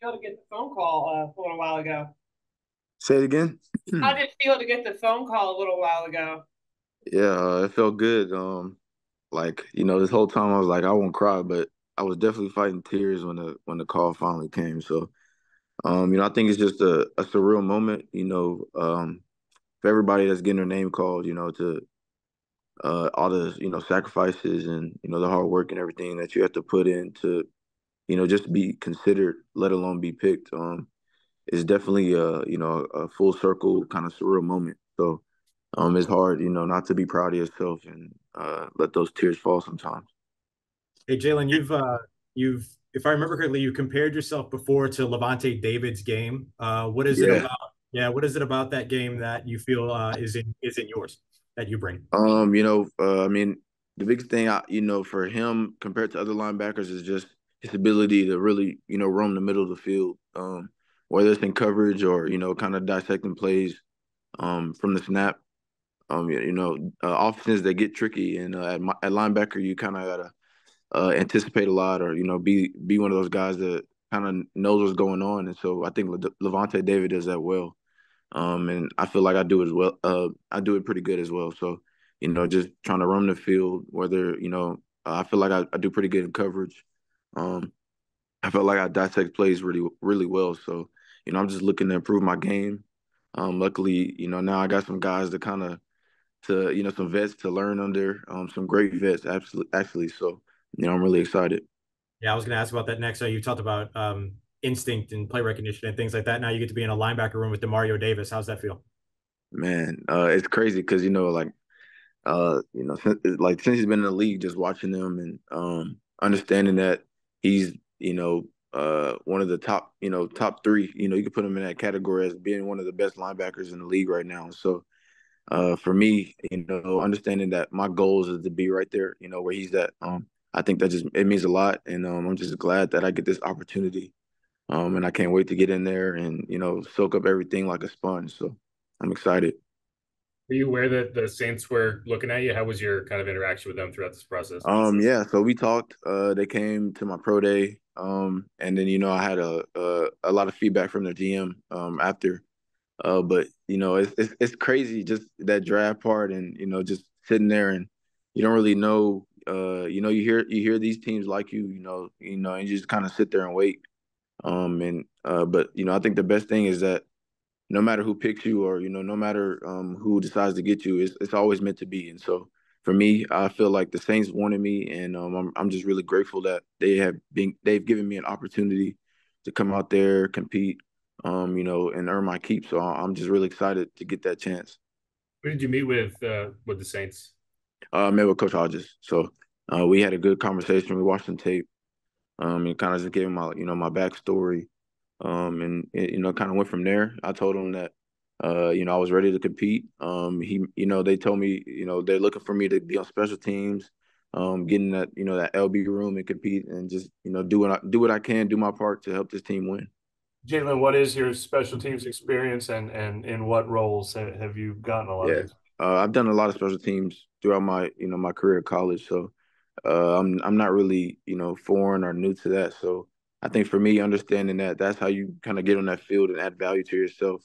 feel to get the phone call a little while ago? Say it again. How did it feel to get the phone call a little while ago? Yeah, it felt good. This whole time I was like, I won't cry, but I was definitely fighting tears when the call finally came. So, I think it's just a surreal moment. For everybody that's getting their name called, to all the sacrifices and the hard work and everything that you have to put in to just to be considered, let alone be picked. It's definitely a full circle kind of surreal moment. So. It's hard, not to be proud of yourself and let those tears fall sometimes. Hey, Jaylan, you've, if I remember correctly, you compared yourself before to Levante David's game. What is it Yeah. about? Yeah, what is it about that game that you feel is in yours that you bring? I mean, the biggest thing for him compared to other linebackers is just his ability to really, roam the middle of the field, whether it's in coverage or kind of dissecting plays from the snap. Offenses that get tricky, and at linebacker, you kind of gotta anticipate a lot, or be one of those guys that kind of knows what's going on. And so I think Levante David does that well, and I feel like I do as well. I do it pretty good as well. So just trying to run the field, whether I feel like I do pretty good in coverage. Um, I felt like I dissect plays really really well. So I'm just looking to improve my game. Luckily, now I got some guys to kind of some vets to learn under, some great vets, absolutely, actually. So, I'm really excited. Yeah, I was going to ask about that next. So you talked about instinct and play recognition and things like that. Now you get to be in a linebacker room with DeMario Davis. How's that feel? Man, it's crazy because since he's been in the league, just watching him and understanding that he's one of the top three. You could put him in that category as being one of the best linebackers in the league right now. So for me, understanding that my goals is to be right there, where he's at. I think that just it means a lot, and I'm just glad that I get this opportunity. And I can't wait to get in there and soak up everything like a sponge. So I'm excited. Were you aware that the Saints were looking at you? How was your kind of interaction with them throughout this process? Yeah, so we talked. They came to my pro day, and then I had a lot of feedback from the GM after. But it's crazy just that draft part and just sitting there and you don't really know. You hear these teams like and you just kind of sit there and wait. And but I think the best thing is that no matter who picks you or no matter who decides to get you, it's always meant to be. And so for me, I feel like the Saints wanted me, and I'm just really grateful that they've given me an opportunity to come out there, compete, and earn my keep. So I'm just really excited to get that chance. Who did you meet with the Saints? I met with Coach Hodges, so we had a good conversation. We watched some tape, and kind of just gave him my backstory, and kind of went from there. I told him that I was ready to compete. They told me they're looking for me to be on special teams, getting that LB room and compete, and just do what I can, do my part to help this team win. Jaylan, what is your special teams experience and in what roles have you gotten a lot of Yeah, these? I've done a lot of special teams throughout my career at college, so I'm not really foreign or new to that. So I think for me, understanding that that's how you kind of get on that field and add value to yourself,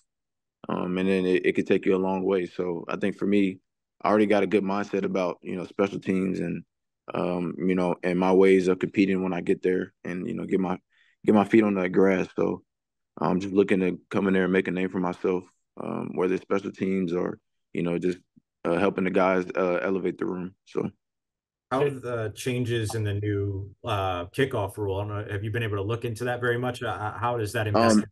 and then it could take you a long way. So I think for me, I already got a good mindset about special teams and and my ways of competing when I get there and get my feet on that grass. So I'm just looking to come in there and make a name for myself, whether it's special teams or just helping the guys elevate the room. So. How are the changes in the new kickoff rule? I don't know. Have you been able to look into that very much? How does that impact? Um,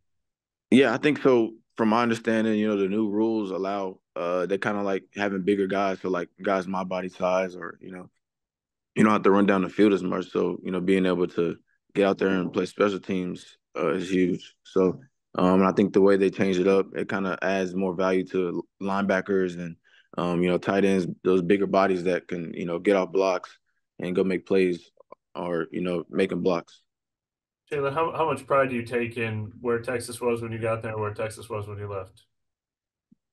Yeah, I think so. From my understanding, the new rules allow they kind of like having bigger guys, so like guys my body size, or you don't have to run down the field as much. So being able to get out there and play special teams is huge. So and I think the way they changed it up, it kind of adds more value to linebackers and tight ends, those bigger bodies that can get off blocks and go make plays or making blocks. Jaylan, how much pride do you take in where Texas was when you got there, where Texas was when you left?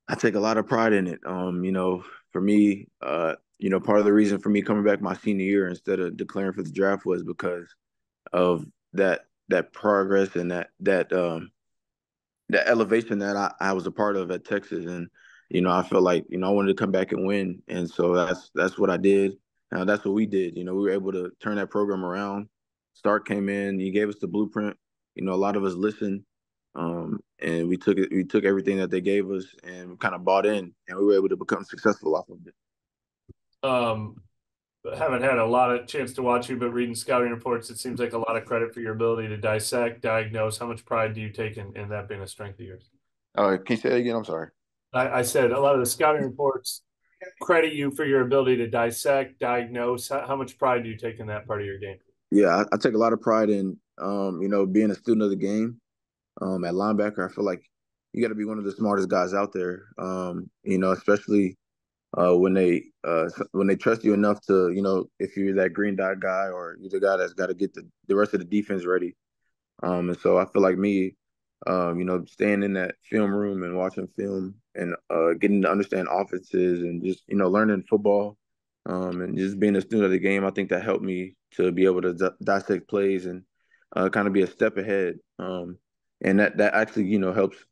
I take a lot of pride in it. For me, part of the reason for me coming back my senior year instead of declaring for the draft was because of that progress and that elevation that I was a part of at Texas. And I felt like I wanted to come back and win, and so that's what I did. That's what we did. We were able to turn that program around. Stark came in, he gave us the blueprint. A lot of us listened, and we took it. We took everything that they gave us and kind of bought in, and we were able to become successful off of it. Haven't had a lot of chance to watch you, but reading scouting reports, it seems like a lot of credit for your ability to dissect, diagnose. How much pride do you take in that being a strength of yours? Can you say that again? I'm sorry. I said a lot of the scouting reports credit you for your ability to dissect, diagnose. How much pride do you take in that part of your game? Yeah, I take a lot of pride in, being a student of the game. At linebacker, I feel like you got to be one of the smartest guys out there. Especially when they trust you enough to, if you're that green dot guy or you're the guy that's got to get the rest of the defense ready. And so I feel like me, staying in that film room and watching film and getting to understand offenses and just, learning football, and just being a student of the game, I think that helped me to be able to dissect plays and kind of be a step ahead. And that actually,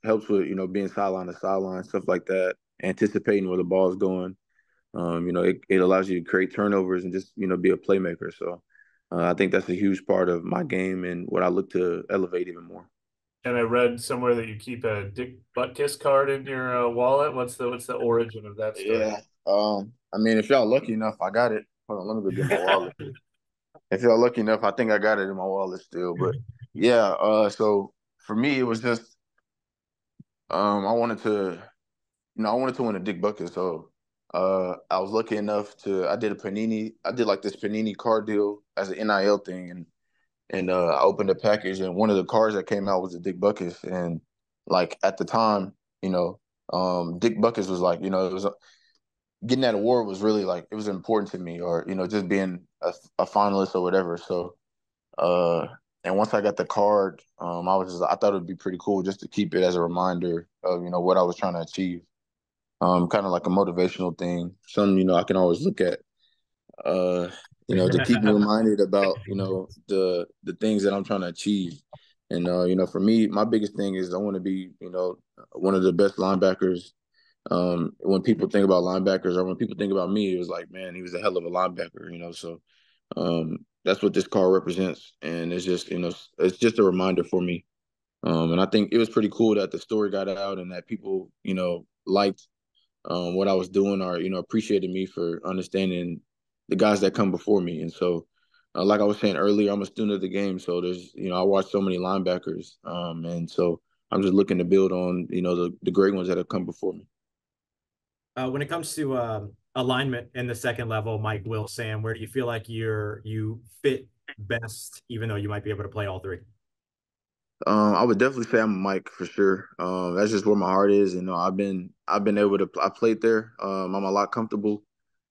helps with, being sideline to sideline, stuff like that, anticipating where the ball is going. It allows you to create turnovers and just, be a playmaker. So I think that's a huge part of my game and what I look to elevate even more. And I read somewhere that you keep a Dick Buttkiss card in your wallet. What's the origin of that story? Yeah. I mean, if y'all lucky enough, I got it. Hold on, let me go get my wallet. If y'all lucky enough, I think I got it in my wallet still. But yeah, so for me, it was just I wanted to, win a Dick Bucket. So I was lucky enough I did like this Panini card deal as an NIL thing, and I opened the package, and one of the cards that came out was a Dick Buckus. And like at the time, Dick Buckus was like, it was getting that award was really like, it was important to me, or just being a finalist or whatever. So and once I got the card, I thought it'd be pretty cool just to keep it as a reminder of what I was trying to achieve. Kind of like a motivational thing, something I can always look at. To keep me reminded about, the things that I'm trying to achieve. And, for me, my biggest thing is I want to be, one of the best linebackers. When people think about linebackers or when people think about me, it was like, man, he was a hell of a linebacker, so that's what this card represents. And it's just, it's just a reminder for me. And I think it was pretty cool that the story got out and that people, liked what I was doing, or appreciated me for understanding the guys that come before me. And so, like I was saying earlier, I'm a student of the game, so there's I watch so many linebackers, and so I'm just looking to build on the great ones that have come before me. When it comes to alignment in the second level, Mike, Will, Sam, where do you feel like you fit best, even though you might be able to play all three? I would definitely say I'm a Mike for sure. That's just where my heart is. I've been able to. I played there. I'm a lot comfortable.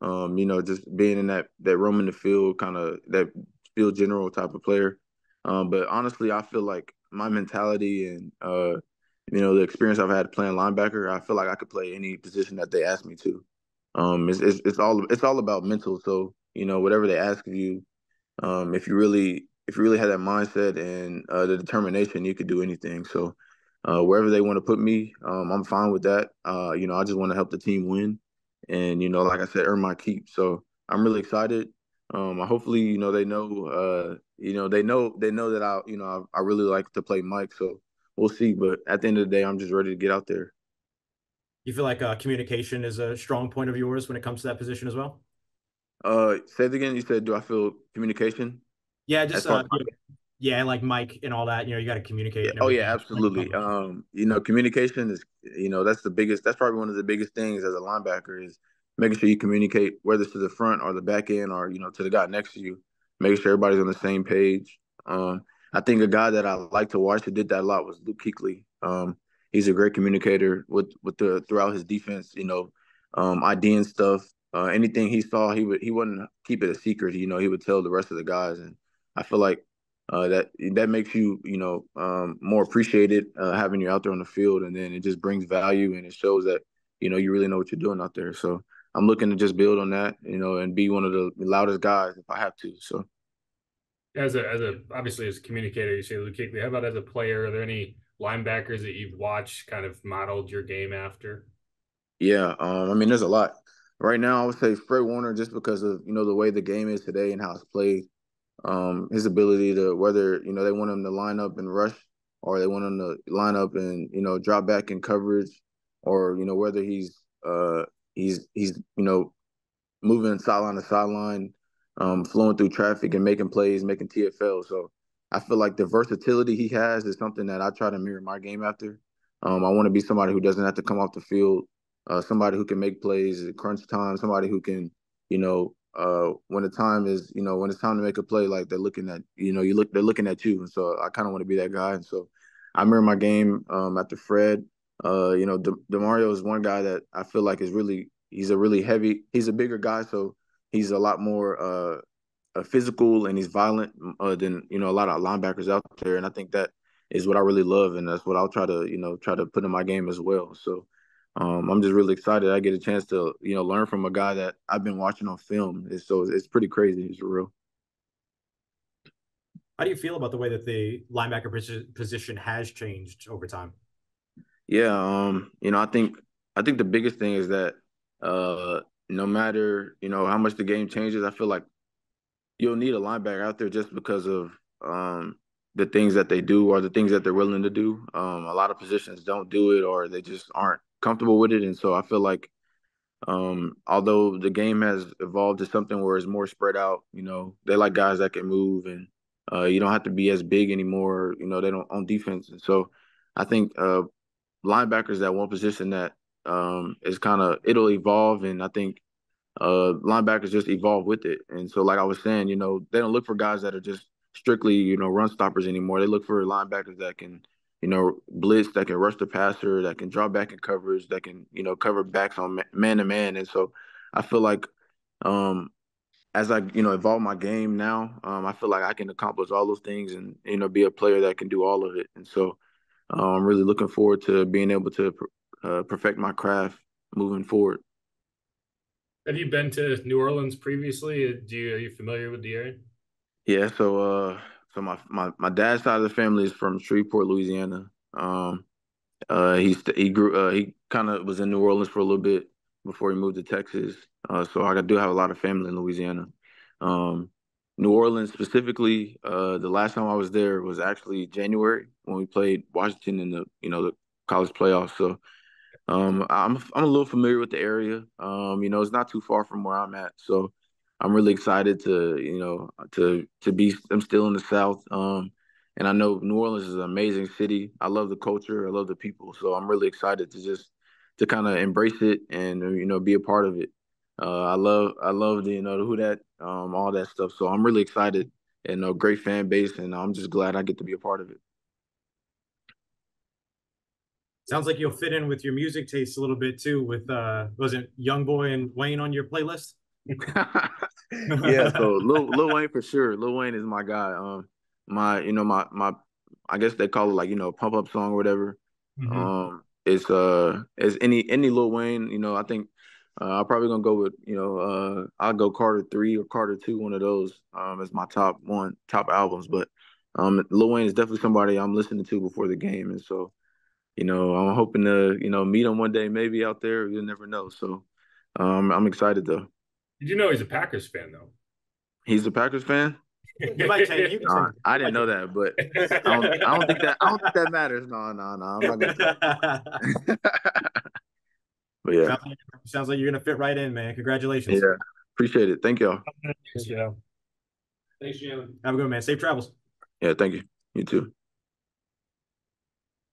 Just being in that room in the field, kind of that field general type of player. But honestly, I feel like my mentality and the experience I've had playing linebacker, I feel like I could play any position that they ask me to. It's all about mental. So whatever they ask of you, if you really had that mindset and the determination, you could do anything. So wherever they want to put me, I'm fine with that. I just want to help the team win, and like I said, earn my keep. So I'm really excited. Hopefully, they know, they know that I really like to play Mike. So we'll see. But at the end of the day, I'm just ready to get out there. You feel like communication is a strong point of yours when it comes to that position as well? Say it again. You said, do I feel communication? Yeah, just yeah, like Mike and all that. You got to communicate. Yeah. And Oh yeah, everything. absolutely. Communication is, that's probably one of the biggest things as a linebacker is making sure you communicate, whether it's to the front or the back end or, to the guy next to you, making sure everybody's on the same page. I think a guy that I like to watch who did that a lot was Luke Kuechly. He's a great communicator with throughout his defense, IDing stuff. Anything he saw, he wouldn't keep it a secret. He would tell the rest of the guys. And I feel like that makes you more appreciated having you out there on the field, and then it just brings value and it shows that you really know what you're doing out there. So I'm looking to just build on that, and be one of the loudest guys if I have to. So As a obviously as a communicator, you say Luke Kuechly. How about as a player? Are there any linebackers that you've watched kind of modeled your game after? Yeah, I mean, there's a lot. Right now, I would say Fred Warner, just because of the way the game is today and how it's played. His ability to, whether they want him to line up and rush, or they want him to line up and drop back in coverage, or whether he's moving sideline to sideline, flowing through traffic and making plays, making TFL. So I feel like the versatility he has is something that I try to mirror my game after. I want to be somebody who doesn't have to come off the field, somebody who can make plays at crunch time, somebody who can, when the time is, when it's time to make a play, like they're looking at, they're looking at you. And so I kind of want to be that guy. And so I mirror my game after Fred. DeMario is one guy that I feel like he's a bigger guy, so he's a lot more physical and he's violent than a lot of linebackers out there, and I think that is what I really love, and that's what I'll try to put in my game as well. So I'm just really excited I get a chance to learn from a guy that I've been watching on film. So it's pretty crazy. It's real. How do you feel about the way that the linebacker position has changed over time? Yeah, I think the biggest thing is that no matter how much the game changes, I feel like you'll need a linebacker out there just because of the things that they do or the things that they're willing to do. A lot of positions don't do it or they just aren't comfortable with it, and so I feel like although the game has evolved to something where it's more spread out, they like guys that can move and you don't have to be as big anymore. They don't on defense, and so I think linebackers that one position that is kind of it'll evolve, and I think linebackers just evolve with it. And so, like I was saying, they don't look for guys that are just strictly run stoppers anymore. They look for linebackers that can blitz, that can rush the passer, that can drop back in coverage, that can cover backs on man to man. And so I feel like as I evolve my game now, I feel like I can accomplish all those things and be a player that can do all of it. And so I'm really looking forward to being able to perfect my craft moving forward. Have you been to New Orleans previously? Are you familiar with the area? Yeah, so my dad's side of the family is from Shreveport, Louisiana. He kind of was in New Orleans for a little bit before he moved to Texas. So I do have a lot of family in Louisiana. Um, New Orleans specifically, the last time I was there was actually January when we played Washington in the college playoffs. So I'm a little familiar with the area. It's not too far from where I'm at, so I'm really excited to be. I'm still in the South, and I know New Orleans is an amazing city. I love the culture. I love the people. So I'm really excited to kind of embrace it and be a part of it. I love the who that all that stuff. So I'm really excited and a great fan base, and I'm just glad I get to be a part of it. Sounds like you'll fit in with your music taste a little bit too. With was it Young Boy and Wayne on your playlist? Yeah, so Lil Wayne for sure. Lil Wayne is my guy. My I guess they call it like pump up song or whatever. Mm-hmm. It's any Lil Wayne. I think I'm probably gonna go with I'll go Carter 3 or Carter 2, one of those as my top albums. But Lil Wayne is definitely somebody I'm listening to before the game, and so I'm hoping to meet him one day, maybe out there. You never know. So I'm excited though. Did you know he's a Packers fan though? He's a Packers fan. You might say you can say I didn't know that, but I don't think that matters. No, I'm not gonna. But yeah, sounds like you're gonna fit right in, man. Congratulations. yeah, appreciate it. Thank y'all. Yeah. Thanks, Jaylan. Have a good one, man. Safe travels. Yeah, thank you. You too.